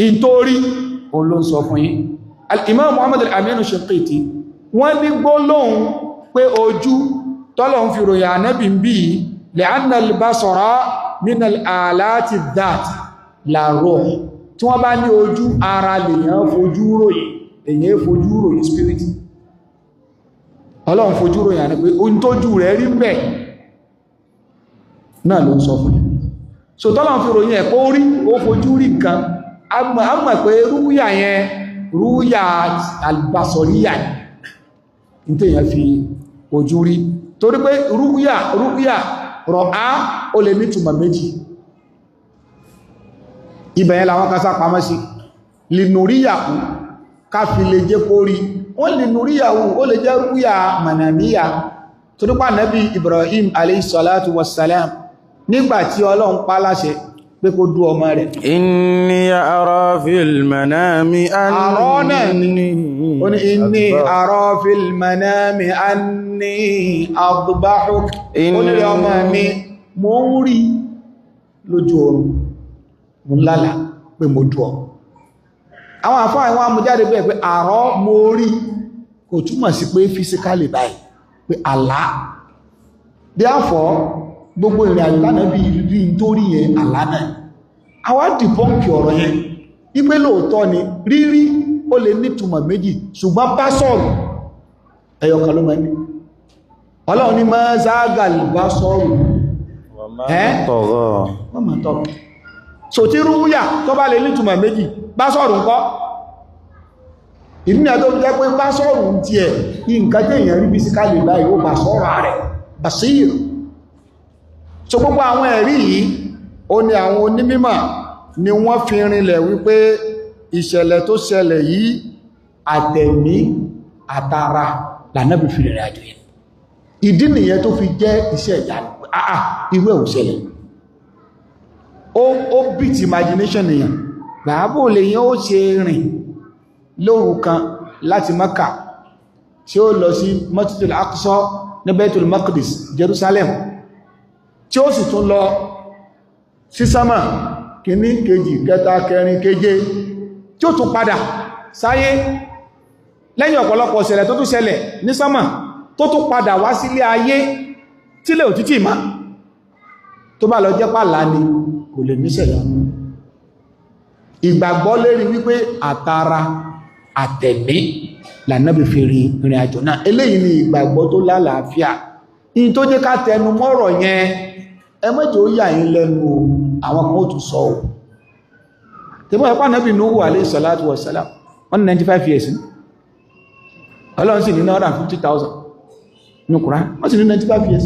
ìtorí òun ló ń sọ fún yín. Al-Imam Muhammad al-Amin Shinqiti wọ́n ní gbólóhùn pé ojú tọ́lọ̀un fi ròyìn Ànábì ń bí li'anna al-basara min al-alati adh-dhat la ruh, tí wọ́n bá ní ojú ara lèyàn fojú ròyìn, èyàn fojú ròyìn spirit. Ọlọ́run fojú ròyìn Ànábì pé ohun tójú rẹ̀ rí bẹ̀ náà ló ń sọ fún. So tọ́lọ̀un fi ròyìn ẹ̀kọ́ orí ó fojú rí nǹkan, a mọ̀ pé rúyà yẹn rúyà albasoriya ní tèyàn fi ojú rí, torí pé rúyà rọ̀á ó lè ní túmọ̀ méjì. Ibẹ̀yẹn làwọn kan sápamọ́ sí lìnúríyàwó ká fi lè jẹ́ kó rí, wọ́n lìnúríyàwó ó lè jẹ́ rúyà mànàmíyà, torí pé Ànábì Ibrahim alayhi salatu wassalam nígbàtí Ọlọ́run pa láṣẹ pé kó dú ọmọ rẹ̀. Inni ara fil manami inni ara fil manami anni adbahuk. Ó ní ọmọ mi, mo ń rí lójú oorun, mo lálà pé mo dú ọ. Àwọn àfáà wọn mú jáde bẹ́ẹ̀ pé àrọ́ mo rí kò túmọ̀ sí pé physically báyìí, pé àlá. Therefore gbogbo ìrìn àjò Ànábì rí nítorí yẹn àlá náà. Àwa dìbọ́ǹkì ọ̀rọ̀ yẹn ipé lóòótọ́ ni rírí ó lè nítumọ̀ méjì, ṣùgbọ́n bá sọ̀rọ̀ ẹyọkan ló máa ní. Ọlọ́run ní máa zágàlì bá sọ̀rọ̀ wọ́n máa tọ̀rọ̀. So tí rúúyà tó bá lè nítumọ̀ méjì, bá sọ̀rọ̀ ńkọ́? Ìdínà tó jẹ́ pé bá sọ̀rọ̀ ń tiẹ̀ nǹkan tí èèyàn rí bísíkálì báyìí ó bá sọ̀rọ̀ rẹ̀ basir. So gbogbo àwọn ẹ̀rí yìí ó ní àwọn onímímọ̀ ni wọ́n fi rinlẹ̀ wípé ìṣẹ̀lẹ̀ tó ṣẹlẹ̀ yìí àtẹ̀mí àtara l'Ànábì fi rìnrìn àjò yẹn. Ìdí nìyẹn tó fi jẹ́ iṣẹ́ ìyanu. Irú ẹ̀ ò ṣẹlẹ̀. Ó beat imagination nìyàn. Gbàábò lè yẹn ó ṣe rìn lóru kan láti Mákà tí ó lọ sí Masjidul Aqsa ní Baitul Maqdis, Jerusalem, tí ó sì tún lọ sí sámà kìíní kejì kẹta kẹrin keje, tí ó tún padà sáyé lẹ́yìn ọ̀pọ̀lọpọ̀ ṣẹlẹ̀ tó tún ṣẹlẹ̀ ní sámà, tó tún padà wá sílé ayé tílẹ̀ òtítì má, tó bá lọ jẹ́ pàlá ni kò lè níṣẹ̀lẹ̀. Ìgbàgbọ́ lérí wípé àtara àtẹ̀mí l'Ànábì fi rìnrìn àjò náà, eléyìí ni ìgbàgbọ́ tó lálàáfíà. In tó jẹ́ ká tẹnu mọ́rọ̀ yẹn ẹ mẹ́jọ ó yà yín lẹ́nu àwọn kan ó tún sọ ò. Tí wọ́n ẹ̀pá Ànábì Nuhu alayhi salatu wassalam wọ́n ní 95 years ní Ọlọ́run sì ní 150,000 ní Kùránì, wọ́n sì ní 95 years.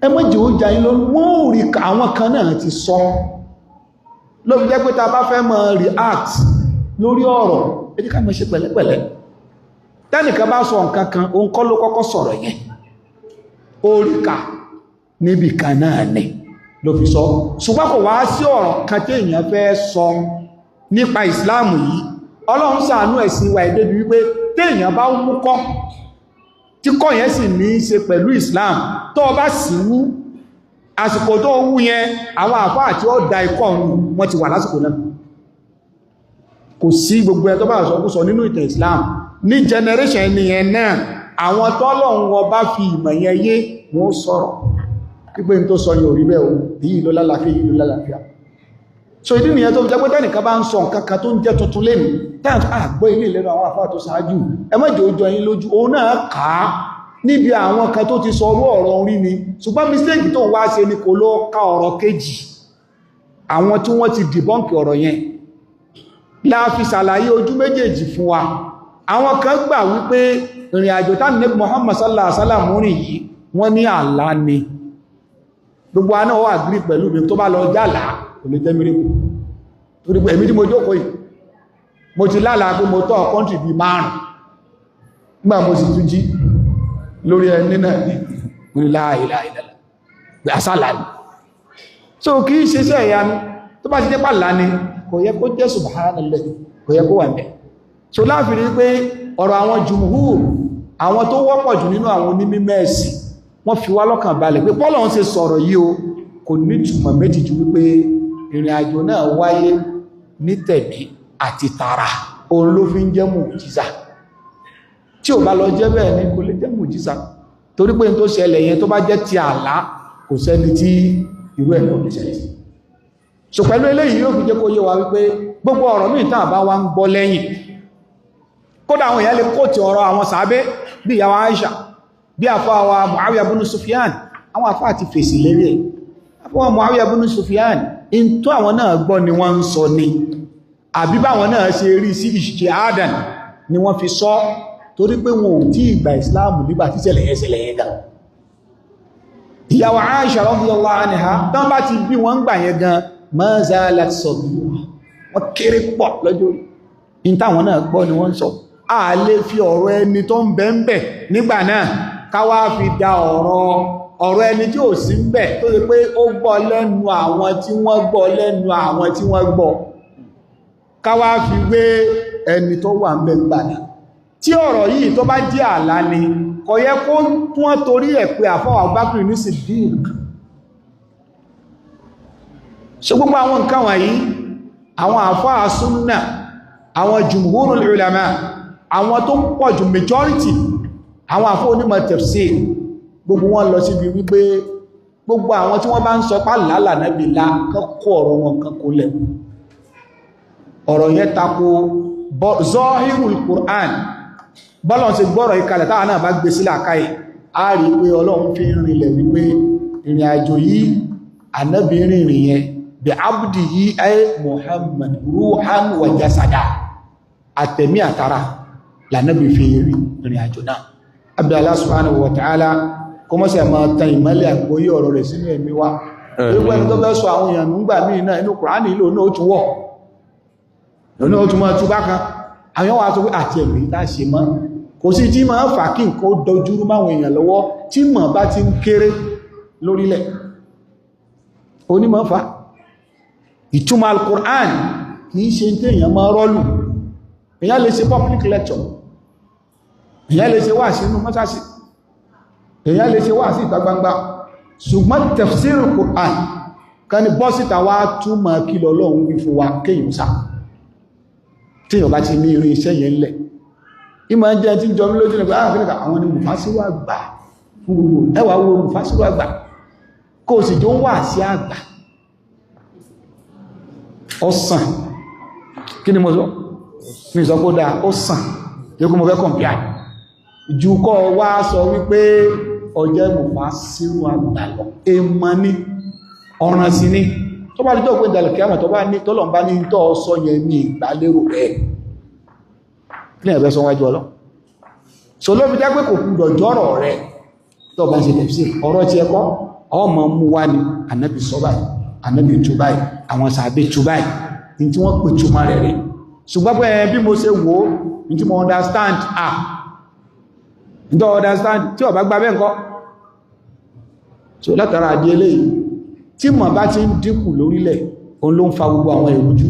Ẹ mẹ́jọ ó yà yín lọ́nu, wọ́n ò rí àwọn kan náà ti sọ. Ló fi jẹ́ pé ta bá fẹ́ mọ́ react lórí ọ̀rọ̀ ẹ jẹ́ ká mọ́ ṣe pẹ̀lẹ́pẹ̀lẹ́. Tẹ́nìkan bá sọ nǹkan kan òun kọ́ ló kọ́kọ́ sọ̀rọ̀ yẹn, oríkà níbi kan náà ní ló fi sọ. Ṣùgbọ́n kò wá sí ọ̀rọ̀ kan tí èèyàn fẹ́ sọ nípa ìsìláàmù yìí. Ọlọ́run ṣàánú ẹ̀sìn wa ìdé bí wípé tí èèyàn bá mú kọ́ tí kọ́ yẹn sì ní í ṣe pẹ̀lú ìsìláàmù, tó bá sì wú àsìkò tó wú yẹn àwọn àfáà tí ó da ikọ̀ wọn ti wà lásìkò náà. Kò sí gbogbo ẹ̀ tó bá sọ nínú ìtàn ìsìláàmù ní generation nìyẹn náà, àwọn tọ́lọ́run ọba fi ìmọ̀ yẹn yé wọ́n sọ̀rọ̀ pípé tó sọ yóò rí bẹ́ẹ̀ o, èyí ló lálàáfíà, èyí ló lálàáfíà. So ìdí nìyẹn tó jẹ́ pé tẹ́nìkan bá ń sọ nǹkan kan tó ń jẹ́ tuntun lẹ́nu tẹ́nì àgbọ́ ilé ìlẹ́nu àwọn àfáà tó ṣáájú, ẹ má jẹ́ ó jọ yín lójú, òun náà kà á níbi àwọn kan tó ti sọ orú ọ̀rọ̀ orí ni, ṣùgbọ́n mistake tó wá ṣe ni kò lọ ka ọ̀rọ̀ kejì àwọn tí wọ́n ti debunk ọ̀rọ̀ yẹn la fi ṣàlàyé ojú méjèèjì fún wa. Àwọn kan gbà wípé ìrìn àjò tá Ànábì Muhammad sallallahu alaihi wasallam rìn yìí wọ́n ní àlá ni. Gbogbo aná wà gírí pẹ̀lú mi tó bá lọ jálà kò lè jẹ́ mírèkù. Torí pé èmi tí mo jókòó yìí mo ti lálàá pé mo tọ́ kọ́ntì bí 5 nígbà mo sì tún jí lórí ẹni náà ní la ilaha illallah pé àsálà ni. So kì í ṣeṣẹ́ ìyanu tó bá ti jẹ́ pàlá ni kò yẹ kó jẹ́ subhanallah, kò yẹ kó wà mẹ́. So láàfin rí pé ọ̀rọ̀ àwọn jùmhur, àwọn tó wọ́pọ̀ jù nínú àwọn onímímẹ́ẹ̀sì, wọ́n fi wá lọ́kàn balẹ̀ pé Ọlọ́run ṣe sọ̀rọ̀ yìí o kò ní túmọ̀ méjì ju wípé ìrìn àjò náà wáyé ní tẹ̀mí àti tara òun ló fi ń jẹ́ mùjíza tí ò bá lọ jẹ́ bẹ́ẹ̀ ni kò lè jẹ́ mùjíza torí pé n tó ṣẹlẹ̀ yẹn tó bá jẹ́ ti àlá kò sẹ́ni tí irú ẹ̀ ló lè ṣẹlẹ̀ so pẹ̀lú eléyìí yóò fi jẹ́ kó yé wa wípé gbogbo ọ̀rọ̀ míì tá bá wá ń gbọ́ lẹ́yìn kódà àwọn èèyàn lè kóòtì ọ̀rọ̀ àwọn sàábé bí ìyàwó Aisha bí àfáwà Muawiya ibn Sufyan àwọn àfá àti fèsì lérí ẹ̀ àfáwà Muawiya ibn Sufyan in tó àwọn náà gbọ́ ni wọ́n ń sọ ni àbí báwọn náà ṣe rí sí ijtihadan ni wọ́n fi sọ torí pé wọn ò tí ìgbà ìsìláàmù nígbà tí ṣẹlẹ̀ yẹn gan ìyàwó Aisha radiyallahu anha tán bá ti bí wọ́n gbà yẹn gan ma zalat saghira wọ́n kéré pọ̀ lọ́jọ́ orí in táwọn náà gbọ́ ni wọ́n sọ a lè fi ọ̀rọ̀ ẹni tó ń bẹ ń bẹ nígbà náà káwá fi da ọ̀rọ̀ ẹni tí ò sí ń bẹ tó ṣe pé ó gbọ́ lẹ́nu àwọn tí wọ́n gbọ́ lẹ́nu àwọn tí wọ́n gbọ́ káwá fi wé ẹni tó wà ń bẹ nígbà náà tí ọ̀rọ̀ yìí tó bá jẹ́ àlá ni kò yẹ kó wọ́n torí ẹ̀ pé àfọwà Abubakar ní Siddiq ṣe gbogbo àwọn nǹkan wọ̀nyí àwọn àfáà súnnà àwọn jumhurul ulama àwọn tó pọ̀ jù majority àwọn àfáà onímọ̀ tafsir gbogbo wọn lọ síbi wípé gbogbo àwọn tí wọ́n bá ń sọ pá lálà náàbì lá kọ́kọ́ ọ̀rọ̀ wọn kan kó lẹ̀ ọ̀rọ̀ yẹn tako zahirul Qur'an bọ́lọ̀n sí gbọ́rọ̀ ìkalẹ̀ táwọn náà bá gbé sílẹ̀ àkáyẹ̀ a rí pé Ọlọ́run fi rìnlẹ̀ wípé ìrìn àjò yìí ànábì rìnrìn yẹn bí abdi yìí ay Muhammad ruhan wa jasada àtẹ̀mí àtara lànábì fi rìn àjò náà abdi Allah subhanahu wa ta'ala kó mọ́ sí ẹ̀mọ́ tan ìmọ́lẹ̀ àgbóyé ọ̀rọ̀ rẹ̀ sínú ẹ̀mí wa ẹgbẹ́ ẹni tó fẹ́ sọ àwọn èèyàn nígbà míì náà inú Kùránì ìlò náà ó tún wọ̀ lónà ó tún mọ́ túbá kan àwọn wà tó pé àti ẹ̀mí láṣe mọ́ kò sí tí máa ń fà kí nǹkan ó dojúrú máwọn èèyàn lọ́wọ́ tí mọ̀ bá ti ń kéré lórílẹ̀ onímọ̀ fà ìtumọ̀ al-Qur'an kìí ṣe tí èèyàn máa rọ́lù èèyàn lè ṣe public lecture èèyàn lè ṣe wà sínú mọ́sáṣì èèyàn lè ṣe wà sí ìta gbangba ṣùgbọ́n tafsir al-Qur'an kan ní bọ́síta wá túmọ̀ kí lọ́lọ́run wí fún wa kéyìn sá tí èèyàn bá ti ní irin iṣẹ́ yẹn lẹ̀ ìmọ̀ jẹ́ tí jọ mí lójú nípa àfíríkà àwọn ni mùfásírù àgbà fún gbogbo ẹwà wo mùfásírù àgbà kó sì jọ ń wà sí àgbà ọ̀sán kí ni mo sọ mi sọ kó dáa ọ̀sán yẹ́kú mo fẹ́ kọ̀mpíà jù kọ́ wá sọ wípé ọjẹ́ mùfásírù àgbà lọ èèmọ̀ ní ọ̀ràn sí ní tó bá díjọ́ pé ìdàlẹ̀kẹ́ àmà tó bá ní tọ́lọ̀ bá ní tọ́ sọ yẹn ní ìgbàlérò rẹ̀ ní ẹ̀fẹ́ sọ wájú ọlọ́ so ló fi jẹ́ pé kò kúrò jọ́rọ̀ rẹ̀ tó bá ń ṣe tẹ̀fsir ọ̀rọ̀ tí ẹkọ́ ọmọ mú wá ní ànábì sọ báyìí ànábì tú báyìí àwọn sàbẹ̀ tú báyìí ní tí wọ́n pè túmọ̀ rẹ̀ rí ṣùgbọ́n pé bí mo ṣe wò ó ní tí mo understand ní tó understand tí ó bá gbà bẹ́ẹ̀ ńkọ́ so látara àdí eléyìí tí mọ̀ bá ti ń dínkù lórílẹ̀ òun ló ń fa gbogbo àwọn ìrújú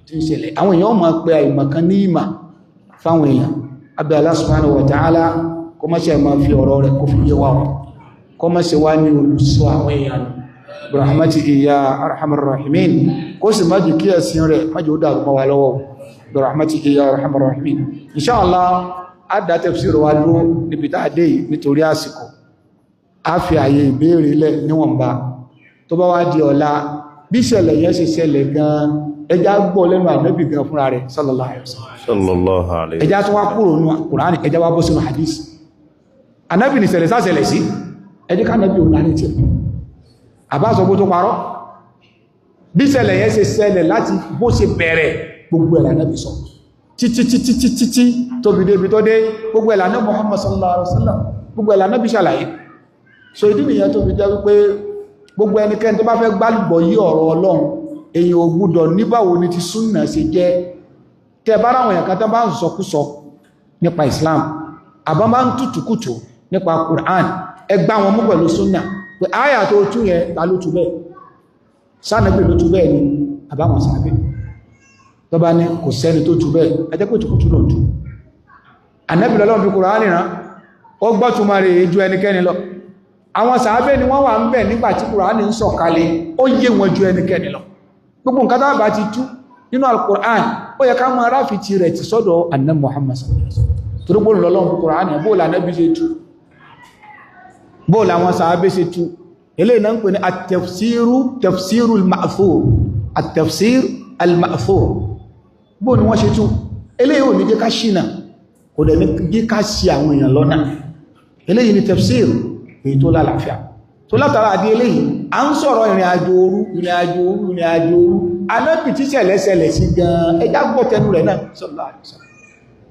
tí ń ṣẹlẹ̀ àwọn èèyàn máa pe àìmọ̀ kan ní ìmà fáwọn èèyàn abẹ́ Allah subhanahu wa ta'ala kó má ṣe máa fi ọ̀rọ̀ rẹ̀ kó fi yé wa kó má ṣe wá ní olùsọ àwọn èèyàn birahmatihi ya arhamar rahimin kó sì má jù kí ẹ̀sìn rẹ̀ má jù ó dàrú mọ́ wa lọ́wọ́ birahmatihi ya arhamar rahimin inshallah á dá tafsir wa dúró níbi tá a dé yìí nítorí àsìkò á fi àyè ìbéèrè lẹ̀ níwọ̀nba tó bá wá di ọ̀la bí ìṣẹ̀lẹ̀ yẹn ṣe ṣẹlẹ̀ gan ẹjá gbọ́ lẹ́nu ànábì gan fúnra rẹ̀ sallallahu alaihi wasallam ẹjá tó wá kúrò ní Kùránì ẹjá wá bọ́ sínú hadith ànábì ní ṣẹlẹ̀ sáṣẹlẹ̀ sí ẹjẹ́ ká ànábì òun láti tẹ̀ àbáṣọ bó tó parọ́ bí ìṣẹ̀lẹ̀ yẹn ṣe ṣẹlẹ̀ láti bó ṣe bẹ̀rẹ̀ gbogbo ẹ̀ ànábì sọ títí tóbi débi tó dé gbogbo ẹ̀ ànábì Muhammad sallallahu alaihi wasallam gbogbo ẹ̀ ànábì ṣàlàyé so ìdí nìyẹn tó fi jẹ́ wípé gbogbo ẹnikẹ́ni tó bá fẹ́ gbálùgbọ́ yí ọ̀rọ̀ Ọlọ́run èyàn ò gbọ́dọ̀ níbàwò ní ti súnnà ṣe jẹ́ tẹ́ bá ráwọn èèyàn kan tó bá ń sọkúsọ nípa Islam àbá máa ń tútùkùtù nípa Qur'an ẹgbà wọn mú pẹ̀lú súnnà pé áyà tó tú yẹn ta ló tú bẹ́ẹ̀ sánàbí ló tú bẹ́ẹ̀ ni àbáwọn sàbẹ̀ tó bá ní kò sẹ́ni tó tú bẹ́ẹ̀ ẹjẹ́ pé túkùtù lọ tú Ànábì lọ́lọ́run fi Qur'an rán ó gbọ́ túmọ̀ rẹ̀ ju ẹnikẹ́ni lọ àwọn sàábẹ́ ni wọ́n wà ń bẹ̀ nígbàtí Kùránì ń sọ̀kalẹ̀ ó yé wọn ju ẹnikẹ́ni lọ gbogbo nǹkan tàbí ti tú nínú al-Qur'an ó yẹ ká máa ráfìtì rẹ̀ ti sọ́dọ̀ Ànábì Muhammad sallallahu alaihi wasallam torí bó lọ́lọ́run Qur'an bóòlà Ànábì ṣe tú bóòlà àwọn sàábé ṣe tú eléyìí náà ń pè ní at-tafsiru al-ma'thur at-tafsir al-ma'thur bóò ni wọ́n ṣe tú eléyìí ò ní jẹ́ ká ṣìnà kò dẹ̀ ní jẹ́ ká ṣì àwọn èèyàn lọ́nà eléyìí ni tafsir èyí tó lálàáfíà tó látara àdí eléyìí a ń sọ̀rọ̀ ìrìn àjò òru Ànábì tí ṣẹlẹ̀ sí gan ẹjá gbọ́ tẹnu rẹ̀ náà sallallahu alaihi wasallam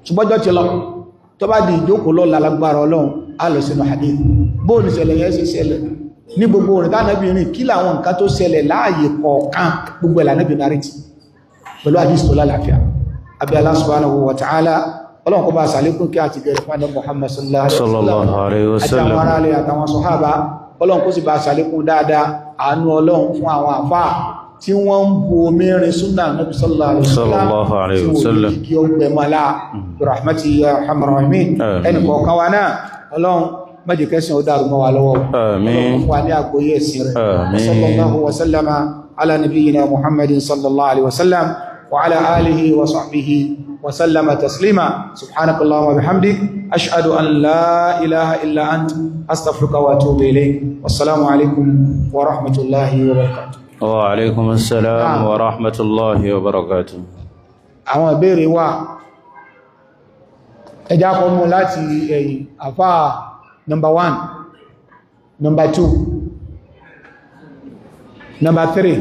ṣùgbọ́jọ́ ti lọ tó bá di ìjókòó lọ́la lágbára Ọlọ́run á lọ sínú hadith bóò ní ṣẹlẹ̀ yẹn sì ṣẹlẹ̀ ní gbogbo rẹ̀ tánàbí rìn kí làwọn nǹkan tó ṣẹlẹ̀ láàyè kọ̀ọ̀kan gbogbo ẹ̀lànàbí nariti pẹ̀lú hadith tó lálàáfíà abi Allah subhanahu wa ta'ala Ọlọ́run kó bá ṣàlékún kí a ti gẹ̀rẹ̀ fún Ànábì Muhammad sallallahu alaihi wasallam àtàwọn ará ilé àtàwọn sàhábà Ọlọ́run kó sì bá ṣàlékún dáadáa àánú Ọlọ́run fún àwọn àfáà tí wọ́n ń bo mẹ́rin súnnà Nabi sallallahu alaihi wasallam tí ó gbẹ̀ mọ́lá rahmati ya arhamar rahimin ẹni kọ̀ọ̀kan wa náà Ọlọ́run májì kẹsìn ó dárú mọ́ wa lọ́wọ́ Ọlọ́run fún wa ní àgbóyé ẹ̀sìn rẹ̀ sallallahu wasallama ala nabiyyina Muhammadin sallallahu alaihi wasallam wa ala alihi wa sahbihi wa sallama taslima subhanakallahumma wa bihamdik ashhadu an la ilaha illa ant astaghfiruka wa atubu ilayk wassalamu alaikum wa rahmatullahi wa barakatuh. Wa alaikum assalam wa rahmatullahi wa barakatuh. Àwọn ìbéèrè wà ẹjá kọ mú láti ẹ̀yìn àfá number 1, number 2, number 3.